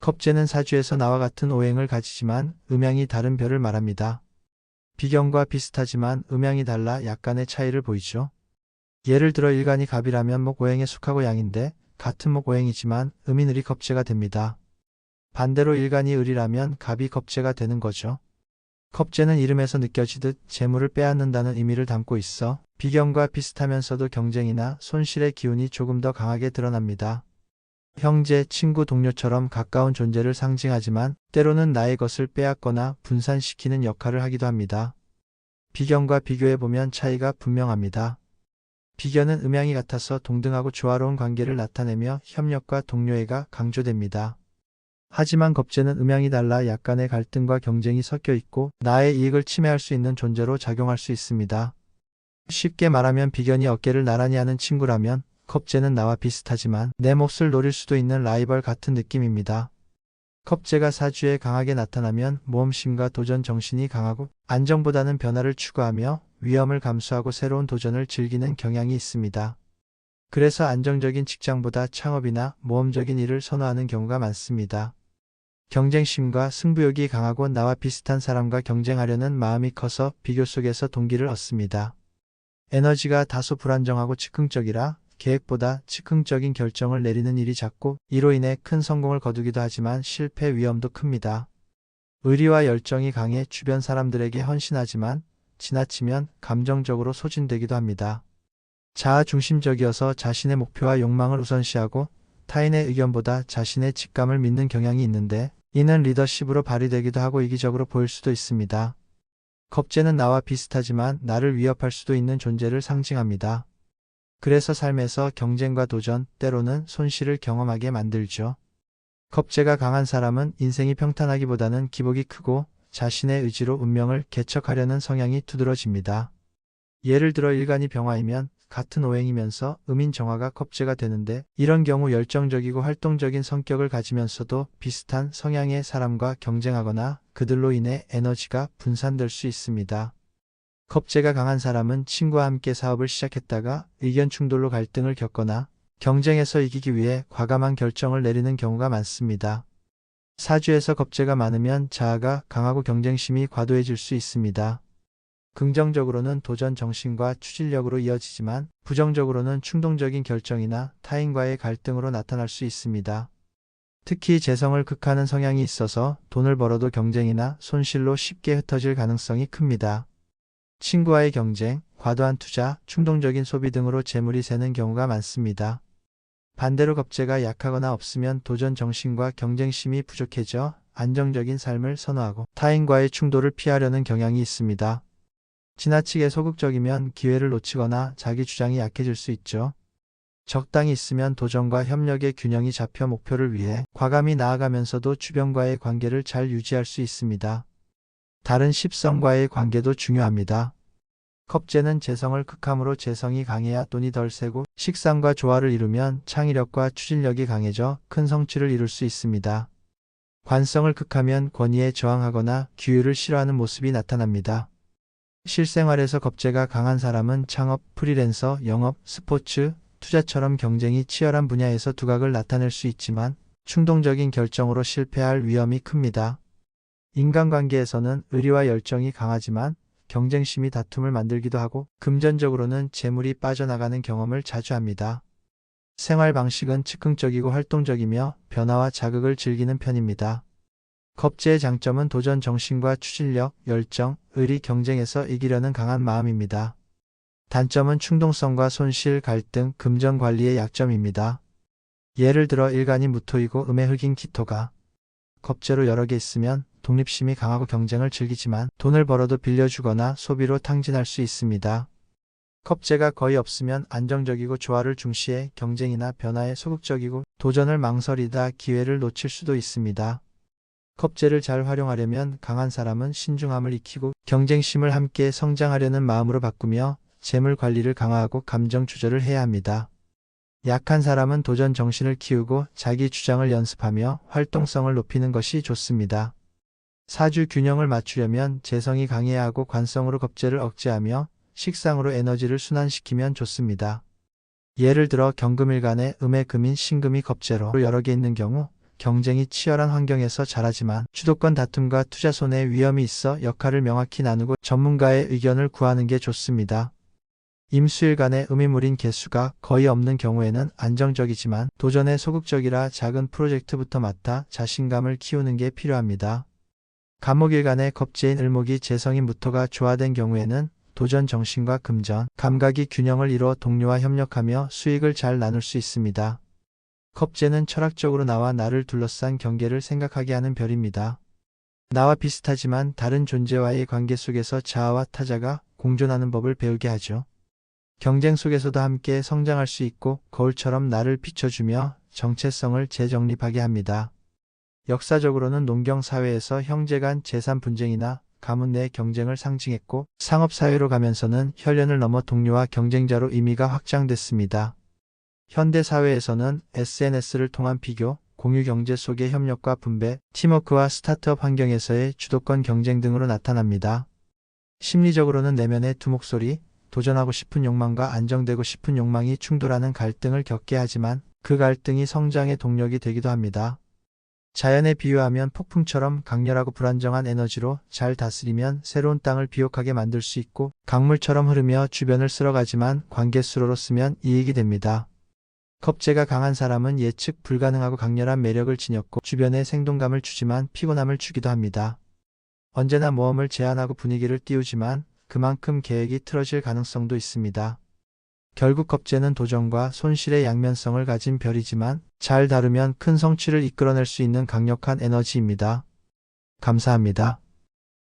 겁재는 사주에서 나와 같은 오행을 가지지만 음양이 다른 별을 말합니다. 비견과 비슷하지만 음양이 달라 약간의 차이를 보이죠. 예를 들어 일간이 갑이라면 목 오행에 숙하고 양인데 같은 목 오행이지만 음인 을이 겁재가 됩니다. 반대로 일간이 을이라면 갑이 겁재가 되는 거죠. 겁재는 이름에서 느껴지듯 재물을 빼앗는다는 의미를 담고 있어 비견과 비슷하면서도 경쟁이나 손실의 기운이 조금 더 강하게 드러납니다. 형제, 친구, 동료처럼 가까운 존재를 상징하지만 때로는 나의 것을 빼앗거나 분산시키는 역할을 하기도 합니다. 비견과 비교해보면 차이가 분명합니다. 비견은 음양이 같아서 동등하고 조화로운 관계를 나타내며 협력과 동료애가 강조됩니다. 하지만 겁재는 음양이 달라 약간의 갈등과 경쟁이 섞여 있고 나의 이익을 침해할 수 있는 존재로 작용할 수 있습니다. 쉽게 말하면 비견이 어깨를 나란히 하는 친구라면 겁재는 나와 비슷하지만 내 몫을 노릴 수도 있는 라이벌 같은 느낌입니다. 겁재가 사주에 강하게 나타나면 모험심과 도전 정신이 강하고 안정보다는 변화를 추구하며 위험을 감수하고 새로운 도전을 즐기는 경향이 있습니다. 그래서 안정적인 직장보다 창업이나 모험적인 일을 선호하는 경우가 많습니다. 경쟁심과 승부욕이 강하고 나와 비슷한 사람과 경쟁하려는 마음이 커서 비교 속에서 동기를 얻습니다. 에너지가 다소 불안정하고 즉흥적이라 계획보다 즉흥적인 결정을 내리는 일이 잦고 이로 인해 큰 성공을 거두기도 하지만 실패 위험도 큽니다. 의리와 열정이 강해 주변 사람들에게 헌신하지만 지나치면 감정적으로 소진되기도 합니다. 자아중심적이어서 자신의 목표와 욕망을 우선시하고 타인의 의견보다 자신의 직감을 믿는 경향이 있는데 이는 리더십으로 발휘되기도 하고 이기적으로 보일 수도 있습니다. 겁재는 나와 비슷하지만 나를 위협할 수도 있는 존재를 상징합니다. 그래서 삶에서 경쟁과 도전, 때로는 손실을 경험하게 만들죠. 겁재가 강한 사람은 인생이 평탄하기보다는 기복이 크고 자신의 의지로 운명을 개척하려는 성향이 두드러집니다. 예를 들어 일간이 병화이면 같은 오행이면서 음인 정화가 겁재가 되는데 이런 경우 열정적이고 활동적인 성격을 가지면서도 비슷한 성향의 사람과 경쟁하거나 그들로 인해 에너지가 분산될 수 있습니다. 겁재가 강한 사람은 친구와 함께 사업을 시작했다가 의견 충돌로 갈등을 겪거나 경쟁에서 이기기 위해 과감한 결정을 내리는 경우가 많습니다. 사주에서 겁재가 많으면 자아가 강하고 경쟁심이 과도해질 수 있습니다. 긍정적으로는 도전 정신과 추진력으로 이어지지만 부정적으로는 충동적인 결정이나 타인과의 갈등으로 나타날 수 있습니다. 특히 재성을 극하는 성향이 있어서 돈을 벌어도 경쟁이나 손실로 쉽게 흩어질 가능성이 큽니다. 친구와의 경쟁, 과도한 투자, 충동적인 소비 등으로 재물이 새는 경우가 많습니다. 반대로 겁재가 약하거나 없으면 도전 정신과 경쟁심이 부족해져 안정적인 삶을 선호하고 타인과의 충돌을 피하려는 경향이 있습니다. 지나치게 소극적이면 기회를 놓치거나 자기 주장이 약해질 수 있죠. 적당히 있으면 도전과 협력의 균형이 잡혀 목표를 위해 과감히 나아가면서도 주변과의 관계를 잘 유지할 수 있습니다. 다른 십성과의 관계도 중요합니다. 겁재는 재성을 극함으로 재성이 강해야 돈이 덜 새고 식상과 조화를 이루면 창의력과 추진력이 강해져 큰 성취를 이룰 수 있습니다. 관성을 극하면 권위에 저항하거나 규율을 싫어하는 모습이 나타납니다. 실생활에서 겁재가 강한 사람은 창업, 프리랜서, 영업, 스포츠, 투자처럼 경쟁이 치열한 분야에서 두각을 나타낼 수 있지만 충동적인 결정으로 실패할 위험이 큽니다. 인간관계에서는 의리와 열정이 강하지만 경쟁심이 다툼을 만들기도 하고 금전적으로는 재물이 빠져나가는 경험을 자주 합니다. 생활 방식은 즉흥적이고 활동적이며 변화와 자극을 즐기는 편입니다. 겁재의 장점은 도전 정신과 추진력, 열정, 의리, 경쟁에서 이기려는 강한 마음입니다. 단점은 충동성과 손실, 갈등, 금전 관리의 약점입니다. 예를 들어 일간이 무토이고 음의 흑인 기토가 겁재로 여러 개 있으면 독립심이 강하고 경쟁을 즐기지만 돈을 벌어도 빌려주거나 소비로 탕진할 수 있습니다. 겁재가 거의 없으면 안정적이고 조화를 중시해 경쟁이나 변화에 소극적이고 도전을 망설이다 기회를 놓칠 수도 있습니다. 겁재를 잘 활용하려면 강한 사람은 신중함을 익히고 경쟁심을 함께 성장하려는 마음으로 바꾸며 재물 관리를 강화하고 감정 조절을 해야 합니다. 약한 사람은 도전 정신을 키우고 자기 주장을 연습하며 활동성을 높이는 것이 좋습니다. 사주 균형을 맞추려면 재성이 강해야 하고 관성으로 겁재를 억제하며 식상으로 에너지를 순환시키면 좋습니다. 예를 들어 경금일간에 음의 금인 신금이 겁재로 여러 개 있는 경우 경쟁이 치열한 환경에서 자라지만 주도권 다툼과 투자 손해 위험이 있어 역할을 명확히 나누고 전문가의 의견을 구하는 게 좋습니다. 임수일 간의 의미물인 개수가 거의 없는 경우에는 안정적이지만 도전에 소극적이라 작은 프로젝트부터 맡아 자신감을 키우는 게 필요합니다. 간목일 간의 겁재인 을목이 재성인 무토가 조화된 경우에는 도전 정신과 금전, 감각이 균형을 이루어 동료와 협력하며 수익을 잘 나눌 수 있습니다. 겁재는 철학적으로 나와 나를 둘러싼 경계를 생각하게 하는 별입니다. 나와 비슷하지만 다른 존재와의 관계 속에서 자아와 타자가 공존하는 법을 배우게 하죠. 경쟁 속에서도 함께 성장할 수 있고 거울처럼 나를 비춰주며 정체성을 재정립하게 합니다. 역사적으로는 농경 사회에서 형제 간 재산 분쟁이나 가문 내 경쟁을 상징했고 상업 사회로 가면서는 혈연을 넘어 동료와 경쟁자로 의미가 확장됐습니다. 현대 사회에서는 SNS를 통한 비교, 공유 경제 속의 협력과 분배, 팀워크와 스타트업 환경에서의 주도권 경쟁 등으로 나타납니다. 심리적으로는 내면의 두 목소리, 도전하고 싶은 욕망과 안정되고 싶은 욕망이 충돌하는 갈등을 겪게 하지만 그 갈등이 성장의 동력이 되기도 합니다. 자연에 비유하면 폭풍처럼 강렬하고 불안정한 에너지로 잘 다스리면 새로운 땅을 비옥하게 만들 수 있고 강물처럼 흐르며 주변을 쓸어가지만 관계수로로 쓰면 이익이 됩니다. 겁재가 강한 사람은 예측 불가능하고 강렬한 매력을 지녔고 주변에 생동감을 주지만 피곤함을 주기도 합니다. 언제나 모험을 제안하고 분위기를 띄우지만 그만큼 계획이 틀어질 가능성도 있습니다. 결국 겁재는 도전과 손실의 양면성을 가진 별이지만 잘 다루면 큰 성취를 이끌어낼 수 있는 강력한 에너지입니다. 감사합니다.